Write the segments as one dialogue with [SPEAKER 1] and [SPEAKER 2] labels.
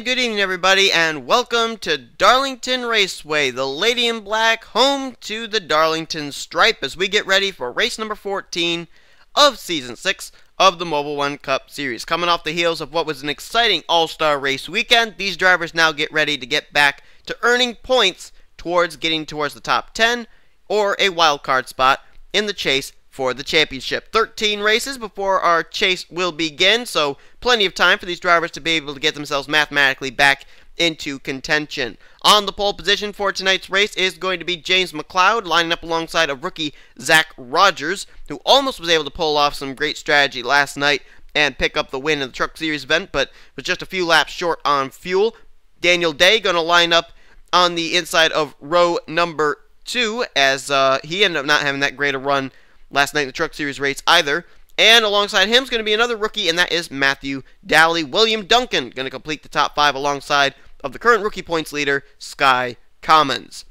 [SPEAKER 1] good evening everybody, and welcome to Darlington Raceway, the Lady in Black, home to the Darlington Stripe, as we get ready for race number 14 of Season 6 of the Mobil1 Cup Series. Coming off the heels of what was an exciting all-star race weekend, these drivers now get ready to get back to earning points towards getting towards the top 10 or a wild card spot in the chase for the championship. 13 races before our chase will begin, so plenty of time for these drivers to be able to get themselves mathematically back into contention. On the pole position for tonight's race is going to be James McLeod, lining up alongside a rookie Zach Rogers, who almost was able to pull off some great strategy last night and pick up the win in the Truck Series event, but was just a few laps short on fuel. Daniel Day going to line up on the inside of row number 2, as he ended up not having that great a run last night in the Truck Series race either. And alongside him is going to be another rookie, and that is Matthew Daly. William Duncan going to complete the top 5 alongside of the current rookie points leader, Sky Commons.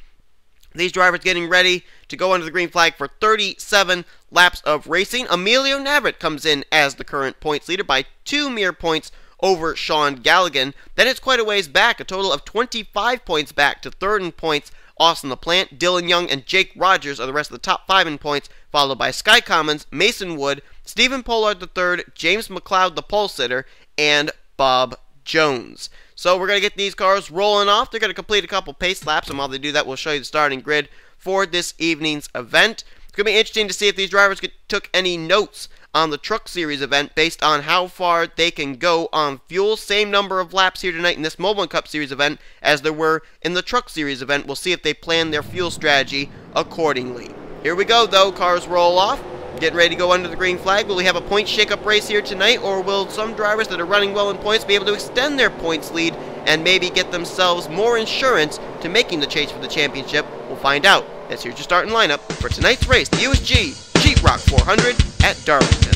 [SPEAKER 1] These drivers getting ready to go under the green flag for 37 laps of racing. Emilio Navarrete comes in as the current points leader by 2 mere points over Sean Galligan. Then it's quite a ways back, a total of 25 points back to third in points Austin LaPlante. Dylan Young and Jake Rogers are the rest of the top 5 in points, followed by Sky Commons, Mason Wood, Stephen Pollard III, James McLeod the pole sitter, and Bob Jones. So we're going to get these cars rolling off. They're going to complete a couple pace laps, and while they do that, we'll show you the starting grid for this evening's event. It's going to be interesting to see if these drivers took any notes on the Truck Series event based on how far they can go on fuel. Same number of laps here tonight in this Mobil1 Cup Series event as there were in the Truck Series event. We'll see if they plan their fuel strategy accordingly. Here we go, though. Cars roll off. Getting ready to go under the green flag. Will we have a point shake-up race here tonight, or will some drivers that are running well in points be able to extend their points lead and maybe get themselves more insurance to making the chase for the championship? We'll find out. That's here's your starting lineup for tonight's race, the USG Sheetrock 400 at Darlington.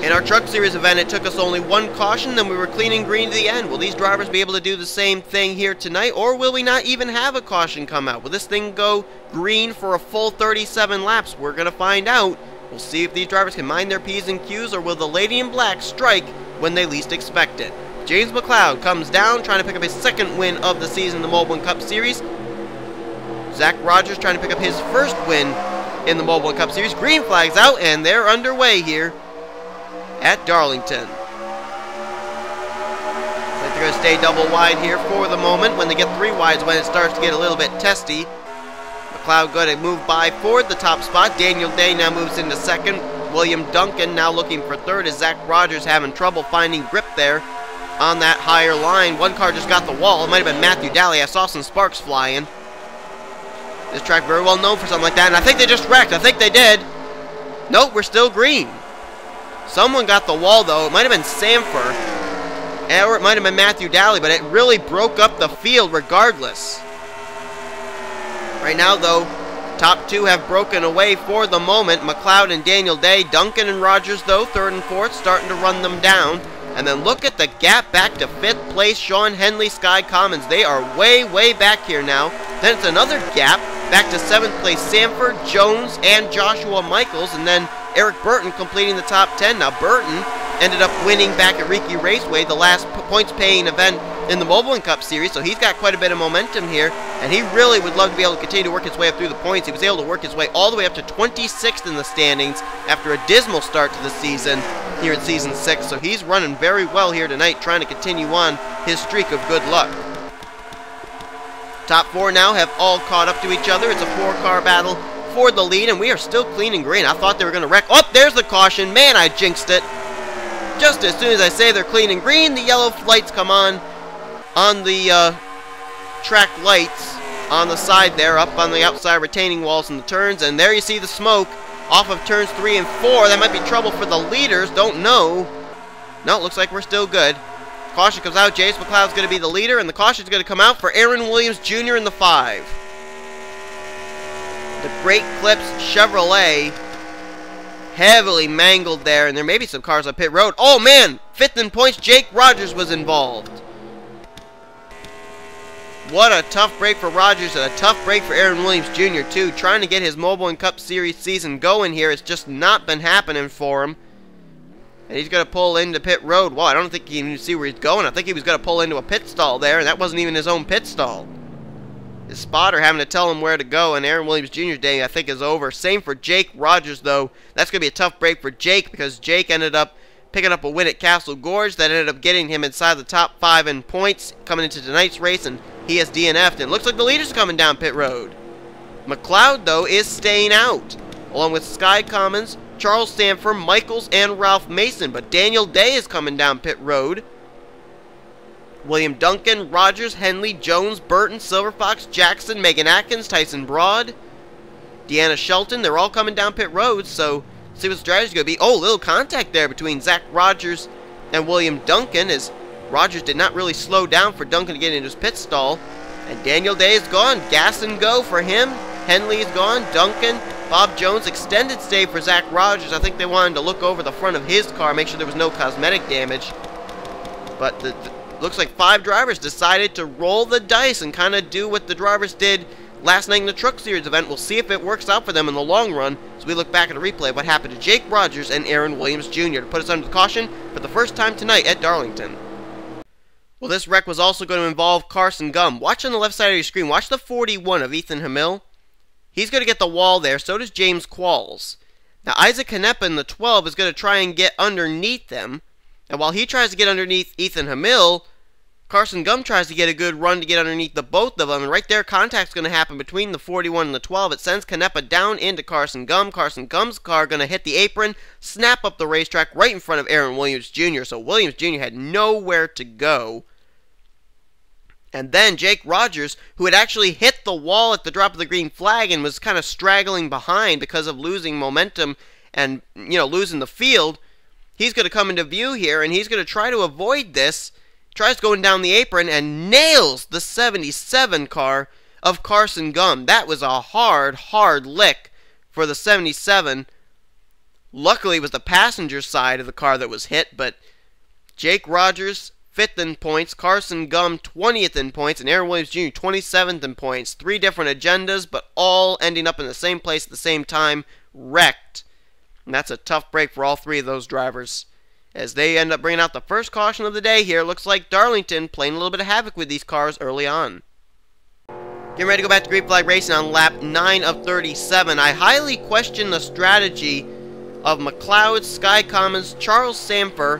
[SPEAKER 1] In our Truck Series event, it took us only one caution, then we were clean and green to the end. Will these drivers be able to do the same thing here tonight, or will we not even have a caution come out? Will this thing go green for a full 37 laps? We're going to find out. We'll see if these drivers can mind their P's and Q's, or will the Lady in Black strike when they least expect it? James McLeod comes down, trying to pick up his second win of the season in the Mobil1 Cup Series. Zach Rogers trying to pick up his first win in the Mobil1 Cup Series. Green flag's out, and they're underway here at Darlington. Looks like they're going to stay double wide here for the moment. When they get 3 wides, when it starts to get a little bit testy. McLeod going to move by for the top spot. Daniel Day now moves into second. William Duncan now looking for third, as Zach Rogers having trouble finding grip there on that higher line. One car just got the wall. It might have been Matthew Daly. I saw some sparks flying. This track very well known for something like that, and I think they just wrecked. I think they did. Nope, we're still green. Someone got the wall, though. It might have been Sanford, or it might have been Matthew Daly, but it really broke up the field regardless. Right now, though, top 2 have broken away for the moment. McLeod and Daniel Day. Duncan and Rogers, though, 3rd and 4th, starting to run them down. And then look at the gap back to 5th place. Sean Henley, Sky Commons. They are way, way back here now. Then it's another gap back to 7th place. Sanford, Jones, and Joshua Michaels. And then Eric Burton completing the top 10. Now Burton ended up winning back at Raceway, the last points-paying event in the Mobil1 Cup Series, so he's got quite a bit of momentum here, and he really would love to be able to continue to work his way up through the points. He was able to work his way all the way up to 26th in the standings after a dismal start to the season here in Season 6, so he's running very well here tonight, trying to continue on his streak of good luck. Top 4 now have all caught up to each other. It's a 4-car battle for the lead, and we are still clean and green. I thought they were going to wreck. Oh, there's the caution. Man, I jinxed it. Just as soon as I say they're clean and green, the yellow lights come on the track lights on the side there, up on the outside retaining walls and the turns, and there you see the smoke off of turns 3 and 4. That might be trouble for the leaders. Don't know. No, it looks like we're still good. Caution comes out. Jace McLeod's going to be the leader, and the caution's going to come out for Aaron Williams Jr. in the 5. The Great Clips Chevrolet heavily mangled there, and there may be some cars on pit road. Oh, man! 5th in points, Jake Rogers was involved. What a tough break for Rogers, and a tough break for Aaron Williams Jr. too. Trying to get his Mobil1 Cup Series season going here. It's just not been happening for him. And he's going to pull into pit road. Well, I don't think he can even see where he's going. I think he was going to pull into a pit stall there, and that wasn't even his own pit stall. His spotter having to tell him where to go, and Aaron Williams Jr.'s day, I think, is over. Same for Jake Rogers, though. That's going to be a tough break for Jake, because Jake ended up picking up a win at Castle Gorge that ended up getting him inside the top 5 in points coming into tonight's race, and he has DNF'd, and it looks like the leader's coming down pit road. McLeod, though, is staying out, along with Sky Commons, Charles Sanford, Michaels, and Ralph Mason, but Daniel Day is coming down pit road. William Duncan, Rogers, Henley, Jones, Burton, Silver Fox, Jackson, Megan Atkins, Tyson Broad, Deanna Shelton, they're all coming down pit road, so see what the strategy's going to be. Oh, little contact there between Zach Rogers and William Duncan, as Rogers did not really slow down for Duncan to get into his pit stall. And Daniel Day is gone. Gas and go for him. Henley is gone. Duncan, Bob Jones, extended stay for Zach Rogers. I think they wanted to look over the front of his car, make sure there was no cosmetic damage. But looks like 5 drivers decided to roll the dice and kind of do what the drivers did last night in the Truck Series event. We'll see if it works out for them in the long run as we look back at a replay of what happened to Jake Rogers and Aaron Williams Jr. to put us under the caution for the first time tonight at Darlington. Well, this wreck was also going to involve Carson Gum. Watch on the left side of your screen. Watch the 41 of Ethan Hamill. He's going to get the wall there. So does James Qualls. Now, Isaac Canepa in the 12 is going to try and get underneath them. And while he tries to get underneath Ethan Hamill, Carson Gum tries to get a good run to get underneath the both of them. And right there, contact's going to happen between the 41 and the 12. It sends Canepa down into Carson Gum. Carson Gum's car going to hit the apron, snap up the racetrack right in front of Aaron Williams Jr. So Williams Jr. had nowhere to go. And then Jake Rogers, who had actually hit the wall at the drop of the green flag and was kind of straggling behind because of losing momentum and, losing the field, he's going to come into view here, and he's going to try to avoid this. Tries going down the apron and nails the 77 car of Carson Gum. That was a hard lick for the 77. Luckily, it was the passenger side of the car that was hit, but Jake Rogers 5th in points, Carson Gum 20th in points, and Aaron Williams Jr. 27th in points. 3 different agendas, but all ending up in the same place at the same time, wrecked. And that's a tough break for all 3 of those drivers, as they end up bringing out the first caution of the day here. Looks like Darlington playing a little bit of havoc with these cars early on. Getting ready to go back to Green Flag Racing on lap 9 of 37. I highly question the strategy of McLeod, Sky Commons, Charles Sanford,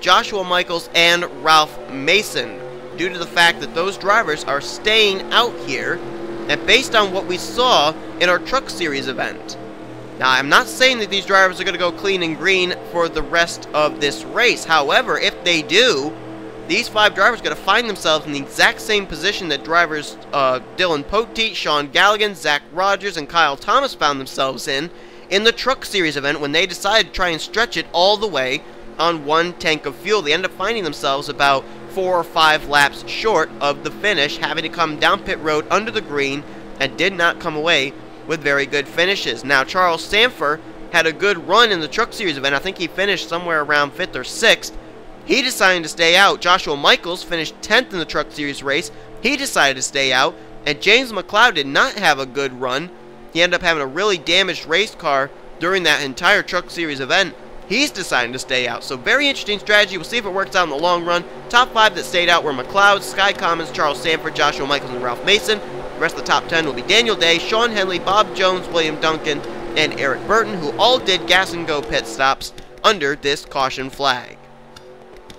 [SPEAKER 1] Joshua Michaels, and Ralph Mason, due to the fact that those drivers are staying out here, and based on what we saw in our Truck Series event. Now, I'm not saying that these drivers are going to go clean and green for the rest of this race. However, if they do, these 5 drivers are going to find themselves in the exact same position that drivers Dylan Poteet, Sean Galligan, Zach Rogers, and Kyle Thomas found themselves in the Truck Series event when they decided to try and stretch it all the way on 1 tank of fuel. They end up finding themselves about 4 or 5 laps short of the finish, having to come down pit road under the green, and did not come away with very good finishes. Now, Charles Sanford had a good run in the Truck Series event. I think he finished somewhere around 5th or 6th. He decided to stay out. Joshua Michaels finished 10th in the Truck Series race. He decided to stay out. And James McLeod did not have a good run. He ended up having a really damaged race car during that entire Truck Series event. He's deciding to stay out. So very interesting strategy. We'll see if it works out in the long run. Top 5 that stayed out were McLeod, Sky Commons, Charles Sanford, Joshua Michaels, and Ralph Mason. The rest of the top 10 will be Daniel Day, Sean Henley, Bob Jones, William Duncan, and Eric Burton, who all did gas and go pit stops under this caution flag.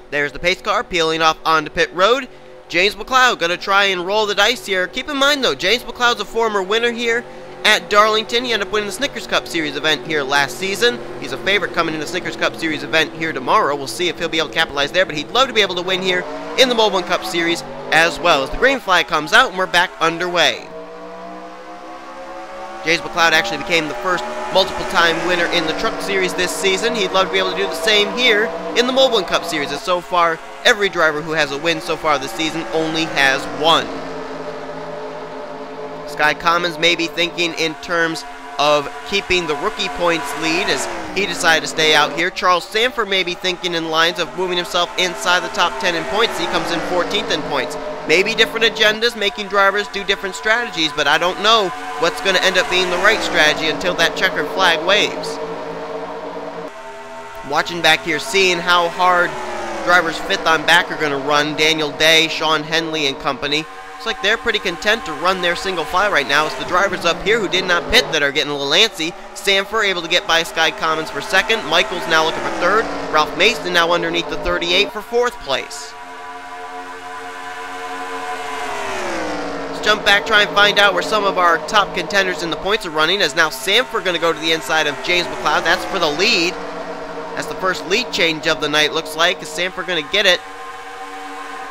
[SPEAKER 1] There's the pace car peeling off onto pit road. James McLeod going to try and roll the dice here. Keep in mind, though, James McLeod's a former winner here at Darlington. He ended up winning the Snickers Cup Series event here last season. He's a favorite coming in the Snickers Cup Series event here tomorrow. We'll see if he'll be able to capitalize there, but he'd love to be able to win here in the Mobil1 Cup Series as well. As the green flag comes out, and we're back underway. James McLeod actually became the first multiple-time winner in the Truck Series this season. He'd love to be able to do the same here in the Mobil1 Cup Series, as so far, every driver who has a win so far this season only has one. Sky Commons may be thinking in terms of keeping the rookie points lead as he decided to stay out here. Charles Sanford may be thinking in lines of moving himself inside the top 10 in points. He comes in 14th in points. Maybe different agendas, making drivers do different strategies, but I don't know what's going to end up being the right strategy until that checkered flag waves. Watching back here, seeing how hard drivers fifth on back are going to run. Daniel Day, Sean Henley and company. Looks like they're pretty content to run their single file right now. It's the drivers up here who did not pit that are getting a little antsy. Sanford able to get by Sky Commons for second. Michaels now looking for third. Ralph Mason now underneath the 38 for fourth place. Jump back, try and find out where some of our top contenders in the points are running, as now Sanford going to go to the inside of James McLeod. That's for the lead. That's the first lead change of the night, looks like. Is Sanford going to get it?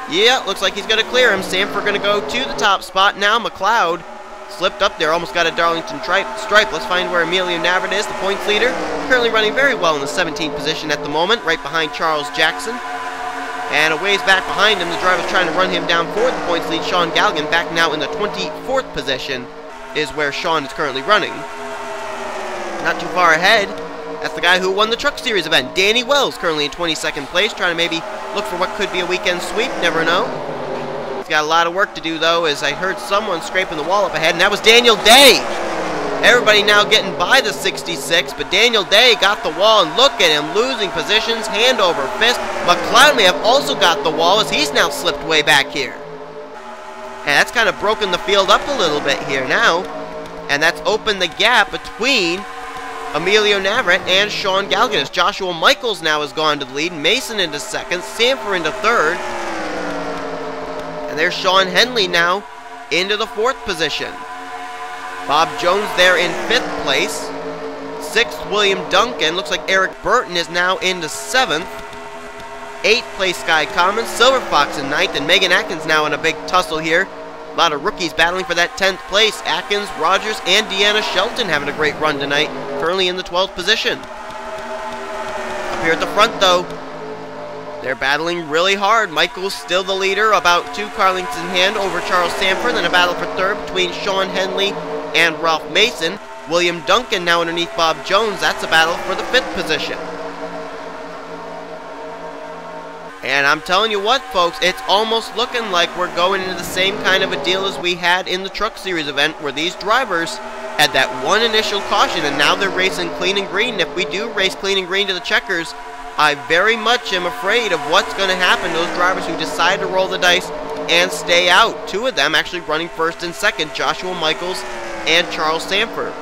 [SPEAKER 1] Yeah, looks like he's going to clear him. Sanford going to go to the top spot. Now McLeod slipped up there, almost got a Darlington stripe. Let's find where Emilio Navarrete is, the points leader. Currently running very well in the 17th position at the moment, right behind Charles Jackson. And a ways back behind him, the driver's trying to run him down for the points lead. Sean Galligan back now in the 24th position is where Sean is currently running. Not too far ahead, that's the guy who won the Truck Series event. Danny Wells currently in 22nd place, trying to maybe look for what could be a weekend sweep, never know. He's got a lot of work to do though, as I heard someone scraping the wall up ahead, and that was Daniel Day. Everybody now getting by the 66, but Daniel Day got the wall, and look at him losing positions, hand over fist. McLeod may have also got the wall as he's now slipped way back here. And that's kind of broken the field up a little bit here now, and that's opened the gap between Emilio Navarrete and Sean Galligan, as Joshua Michaels now has gone to the lead, Mason into second, Sanford into third, and there's Sean Henley now into the fourth position. Bob Jones there in 5th place. 6th, William Duncan. Looks like Eric Burton is now into 7th. 8th place, Sky Commons. Silver Fox in 9th, and Megan Atkins now in a big tussle here. A lot of rookies battling for that 10th place. Atkins, Rogers, and Deanna Shelton having a great run tonight. Currently in the 12th position. Up here at the front, though, they're battling really hard. Michaels still the leader, about 2 car lengths in hand over Charles Sanford. Then a battle for third between Sean Henley and Ralph Mason. William Duncan now underneath Bob Jones. That's a battle for the 5th position. And I'm telling you what, folks, it's almost looking like we're going into the same kind of a deal as we had in the Truck Series event, where these drivers had that one initial caution, and now they're racing clean and green. If we do race clean and green to the checkers, I very much am afraid of what's going to happen to those drivers who decide to roll the dice and stay out. 2 of them actually running first and second, Joshua Michaels and Charles Sanford.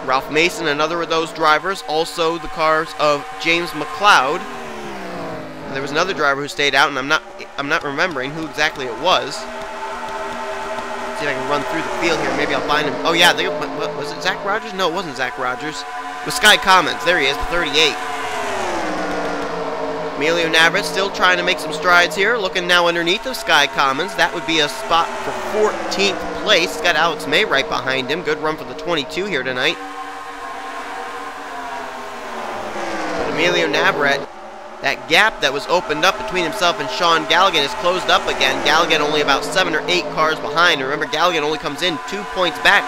[SPEAKER 1] Ralph Mason, another of those drivers, also the cars of James McLeod. And there was another driver who stayed out, and I'm not remembering who exactly it was. Let's see if I can run through the field here. Maybe I'll find him. Oh yeah, was it Zach Rogers? No, it wasn't Zach Rogers. It was Sky Commons. There he is, the 38. Emilio Navarrete still trying to make some strides here, looking now underneath of Sky Commons. That would be a spot for 14th place. Got Alex May right behind him. Good run for the 22 here tonight. But Emilio Navarrete, that gap that was opened up between himself and Sean Galligan is closed up again. Galligan only about 7 or 8 cars behind. Remember, Galligan only comes in 2 points back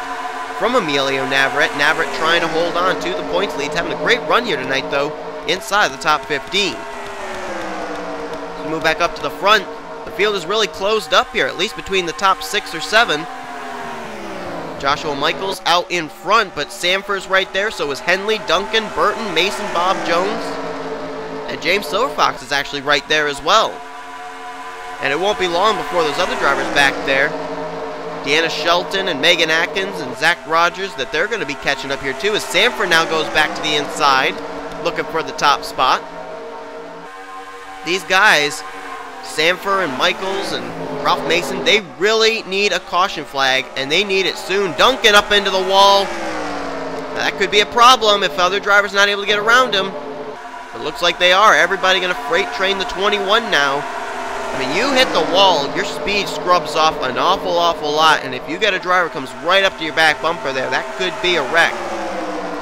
[SPEAKER 1] from Emilio Navarrete. Navarrete trying to hold on to the points lead. Having a great run here tonight, though, inside the top 15. Move back up to the front. The field is really closed up here, at least between the top 6 or 7. Joshua Michaels out in front, but Sanford's right there, so is Henley, Duncan, Burton, Mason, Bob Jones. And James Silverfox is actually right there as well. And it won't be long before those other drivers back there, Deanna Shelton and Megan Atkins and Zach Rogers, that they're going to be catching up here too, as Sanford now goes back to the inside, looking for the top spot. These guys Sanford and Michaels and Ralph Mason, they really need a caution flag, and they need it soon. Duncan up into the wall. That could be a problem if other drivers not able to get around him. It looks like they are. Everybody going to freight train the 21 now. I mean, you hit the wall, your speed scrubs off an awful lot, and if you get a driver who comes right up to your back bumper there, that could be a wreck.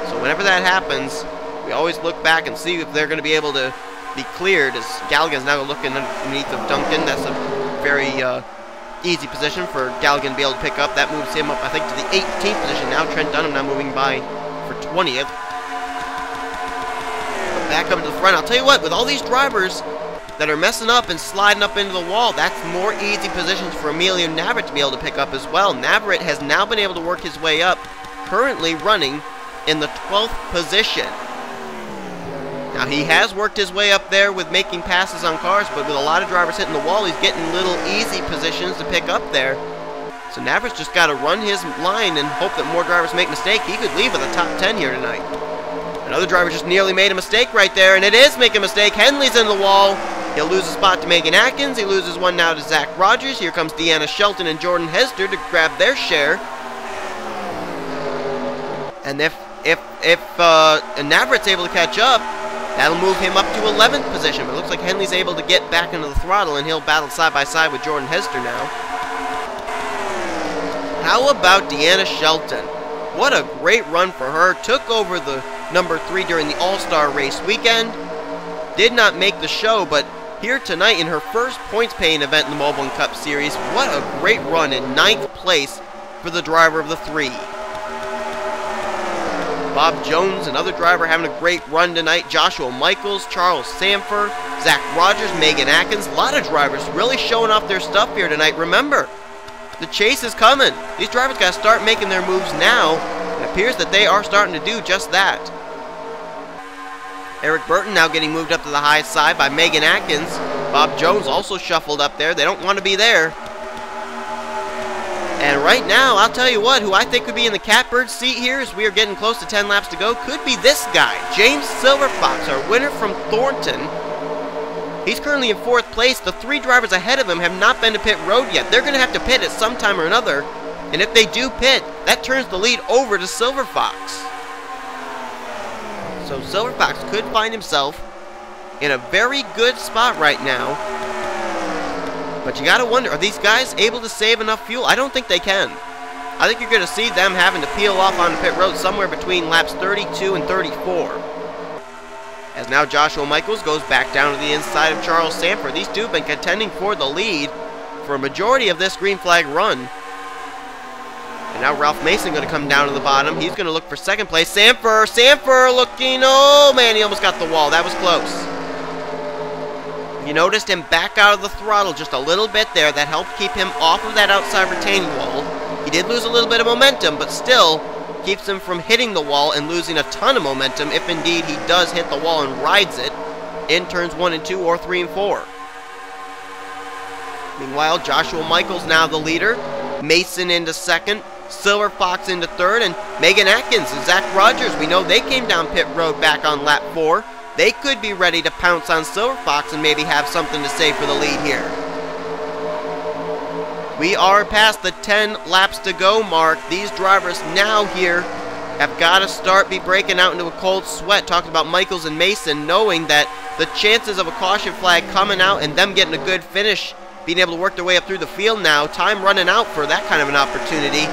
[SPEAKER 1] So whenever that happens, we always look back and see if they're going to be able to be cleared, as Galligan's now looking underneath of Duncan. That's a very easy position for Galligan to be able to pick up. That moves him up, I think, to the 18th position now. Trent Dunham now moving by for 20th. But back up to the front. I'll tell you what, with all these drivers that are messing up and sliding up into the wall, that's more easy positions for Emilio Navarrete to be able to pick up as well. Navarrete has now been able to work his way up, currently running in the 12th position. Now, he has worked his way up there with making passes on cars, but with a lot of drivers hitting the wall, he's getting little easy positions to pick up there. So Navarrete's just got to run his line and hope that more drivers make mistakes. He could leave with a top 10 here tonight. Another driver just nearly made a mistake right there, and it is making a mistake. Henley's in the wall. He'll lose a spot to Megan Atkins. He loses one now to Zach Rogers. Here comes Deanna Shelton and Jordan Hester to grab their share. And if Navarrete's able to catch up, that'll move him up to 11th position. But it looks like Henley's able to get back into the throttle, and he'll battle side by side with Jordan Hester now. How about Deanna Shelton? What a great run for her. Took over the number 3 during the All-Star race weekend. Did not make the show, but here tonight in her first points-paying event in the Mobil1 Cup Series, what a great run in 9th place for the driver of the 3. Bob Jones, another driver, having a great run tonight. Joshua Michaels, Charles Sanford, Zach Rogers, Megan Atkins. A lot of drivers really showing off their stuff here tonight. Remember, the chase is coming. These drivers got to start making their moves now. It appears that they are starting to do just that. Eric Burton now getting moved up to the high side by Megan Atkins. Bob Jones also shuffled up there. They don't want to be there. And right now, I'll tell you what, who I think could be in the catbird seat here as we are getting close to 10 laps to go, could be this guy, James Silverfox, our winner from Thornton. He's currently in 4th place. The 3 drivers ahead of him have not been to pit road yet. They're going to have to pit at some time or another. And if they do pit, that turns the lead over to Silverfox. So Silverfox could find himself in a very good spot right now. But you gotta wonder, are these guys able to save enough fuel? I don't think they can. I think you're gonna see them having to peel off on the pit road somewhere between laps 32 and 34. As now Joshua Michaels goes back down to the inside of Charles Sanford. These two have been contending for the lead for a majority of this green flag run. And now Ralph Mason going to come down to the bottom. He's going to look for 2nd place. Sanford looking, oh man, he almost got the wall. That was close. You noticed him back out of the throttle just a little bit there. That helped keep him off of that outside retaining wall. He did lose a little bit of momentum, but still keeps him from hitting the wall and losing a ton of momentum if indeed he does hit the wall and rides it in turns 1 and 2 or 3 and 4. Meanwhile, Joshua Michaels now the leader. Mason into 2nd. Silverfox into 3rd, and Megan Atkins and Zach Rogers. We know they came down pit road back on lap 4. They could be ready to pounce on Silverfox and maybe have something to say for the lead here. We are past the 10 laps to go mark. These drivers now here have got to start be breaking out into a cold sweat. Talking about Michaels and Mason, knowing that the chances of a caution flag coming out and them getting a good finish, being able to work their way up through the field now, time running out for that kind of an opportunity.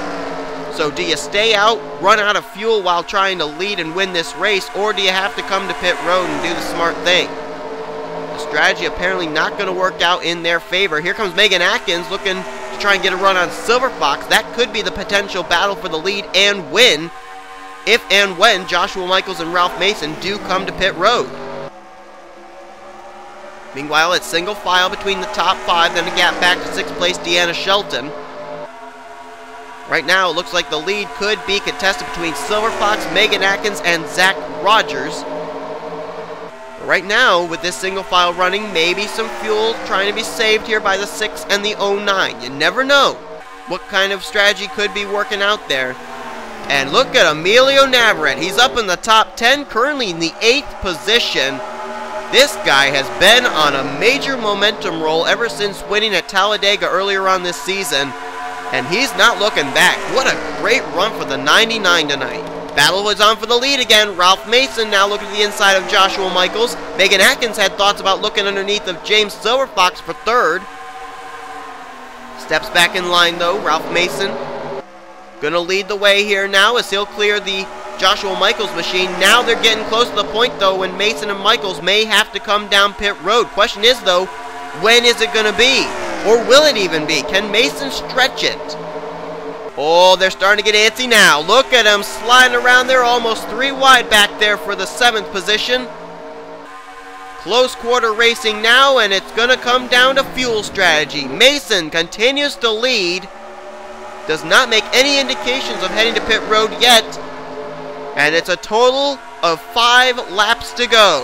[SPEAKER 1] So do you stay out, run out of fuel while trying to lead and win this race, or do you have to come to pit road and do the smart thing? The strategy apparently not going to work out in their favor. Here comes Megan Atkins looking to try and get a run on Silverfox. That could be the potential battle for the lead and win if and when Joshua Michaels and Ralph Mason do come to pit road. Meanwhile, it's single file between the top 5, then a gap back to 6th place Deanna Shelton. Right now, it looks like the lead could be contested between Silverfox, Megan Atkins, and Zach Rogers. But right now, with this single file running, maybe some fuel trying to be saved here by the 6 and the 09. You never know what kind of strategy could be working out there. And look at Emilio Navarrete. He's up in the top 10, currently in the 8th position. This guy has been on a major momentum roll ever since winning at Talladega earlier on this season, and he's not looking back. What a great run for the 99 tonight. Battle was on for the lead again. Ralph Mason now looking to the inside of Joshua Michaels. Megan Atkins had thoughts about looking underneath of James Silverfox for third. Steps back in line though, Ralph Mason. Gonna lead the way here now as he'll clear the Joshua Michaels machine. Now they're getting close to the point though when Mason and Michaels may have to come down pit road. Question is though, when is it gonna be? Or will it even be? Can Mason stretch it? Oh, they're starting to get antsy now. Look at them sliding around there, almost 3 wide back there for the 7th position. Close quarter racing now, and it's going to come down to fuel strategy. Mason continues to lead. Does not make any indications of heading to pit road yet. And it's a total of 5 laps to go.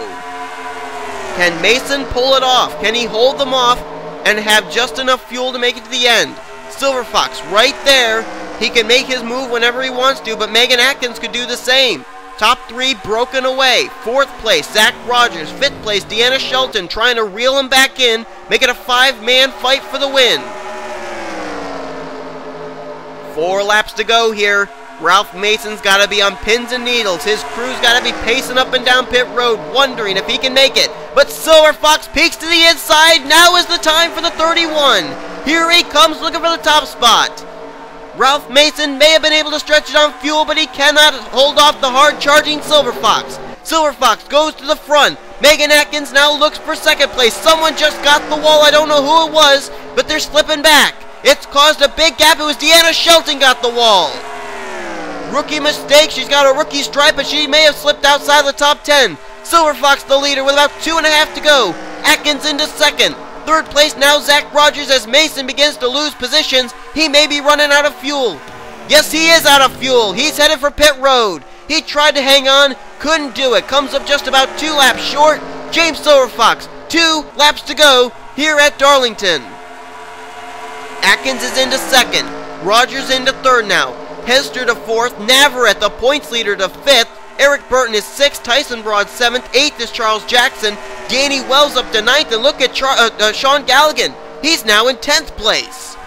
[SPEAKER 1] Can Mason pull it off? Can he hold them off and have just enough fuel to make it to the end? Silverfox right there. He can make his move whenever he wants to, but Megan Atkins could do the same. Top 3 broken away. 4th place, Zach Rogers. 5th place, Deanna Shelton trying to reel him back in, make it a 5-man fight for the win. 4 laps to go here. Ralph Mason's got to be on pins and needles. His crew's got to be pacing up and down pit road, wondering if he can make it. But Silverfox peeks to the inside. Now is the time for the 31. Here he comes looking for the top spot. Ralph Mason may have been able to stretch it on fuel, but he cannot hold off the hard-charging Silverfox. Silverfox goes to the front. Megan Atkins now looks for 2nd place. Someone just got the wall. I don't know who it was, but they're slipping back. It's caused a big gap. It was Deanna Shelton got the wall. Rookie mistake. She's got a rookie stripe, but she may have slipped outside the top 10. Silverfox the leader with about 2.5 to go. Atkins into 2nd. 3rd place now Zach Rogers as Mason begins to lose positions. He may be running out of fuel. Yes, he is out of fuel. He's headed for pit road. He tried to hang on, couldn't do it. Comes up just about 2 laps short. James Silverfox, 2 laps to go here at Darlington. Atkins is into 2nd. Rogers into 3rd now. Hester to 4th. Navarrete, the points leader, to 5th. Eric Burton is 6th, Tyson Broad 7th, 8th is Charles Jackson, Danny Wells up to 9th, and look at Sean Galligan. He's now in 10th place.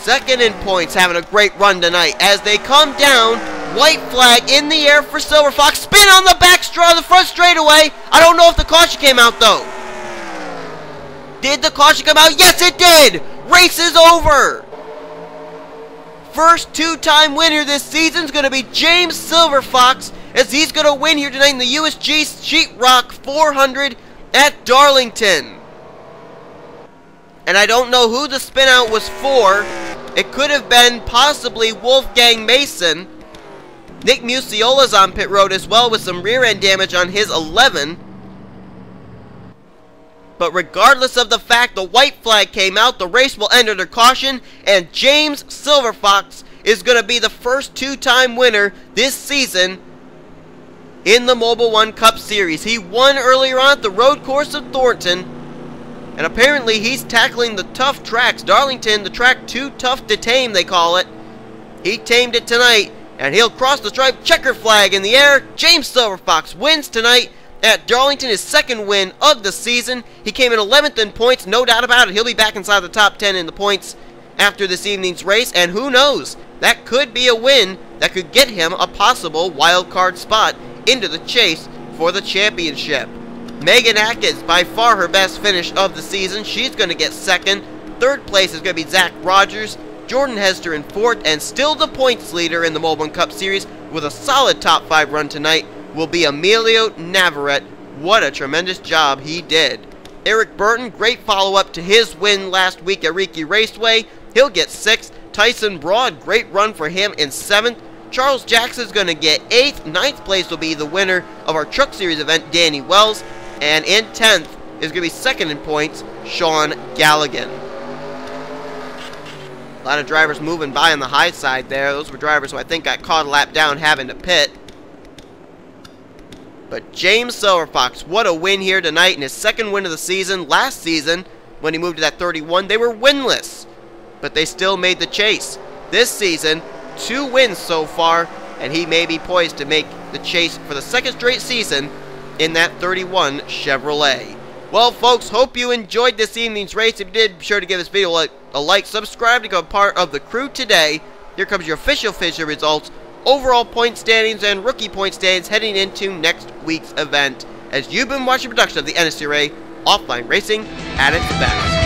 [SPEAKER 1] 2nd in points, having a great run tonight. As they come down, white flag in the air for Silverfox. Spin on the back straw, the front straightaway. I don't know if the caution came out though. Did the caution come out? Yes, it did. Race is over. First 2-time winner this season is going to be James Silverfox, as he's going to win here tonight in the USG Sheetrock 400 at Darlington. And I don't know who the spin out was for. It could have been possibly Wolfgang Mason. Nick Musiola's on pit road as well with some rear end damage on his 11. But regardless of the fact the white flag came out, the race will end under caution, and James Silverfox is going to be the first 2-time winner this season in the Mobil1 Cup Series. He won earlier on at the road course of Thornton, and apparently he's tackling the tough tracks. Darlington, the track too tough to tame, they call it. He tamed it tonight, and he'll cross the stripe, checker flag in the air. James Silverfox wins tonight at Darlington, his 2nd win of the season. He came in 11th in points, no doubt about it. He'll be back inside the top 10 in the points after this evening's race, and who knows, that could be a win that could get him a possible wild card spot into the chase for the championship. Megan Atkins, by far her best finish of the season. She's going to get 2nd. 3rd place is going to be Zach Rogers. Jordan Hester in 4th, and still the points leader in the Mobil1 Cup Series with a solid top 5 run tonight will be Emilio Navarrete. What a tremendous job he did. Eric Burton, great follow-up to his win last week at Raceway. He'll get 6th. Tyson Broad, great run for him in 7th. Charles Jackson's going to get 8th. 9th place will be the winner of our Truck Series event, Danny Wells. And in 10th is going to be 2nd in points, Sean Galligan. A lot of drivers moving by on the high side there. Those were drivers who I think got caught a lap down having to pit. But James Silverfox, what a win here tonight in his 2nd win of the season. Last season, when he moved to that 31, they were winless, but they still made the chase. This season, 2 wins so far, and he may be poised to make the chase for the 2nd straight season in that 31 Chevrolet. Well, folks, hope you enjoyed this evening's race. If you did, be sure to give this video a like, subscribe to become part of the crew today. Here comes your official results, overall point standings, and rookie point standings heading into next week's event, as you've been watching a production of the NNSCRA Offline Racing at its best.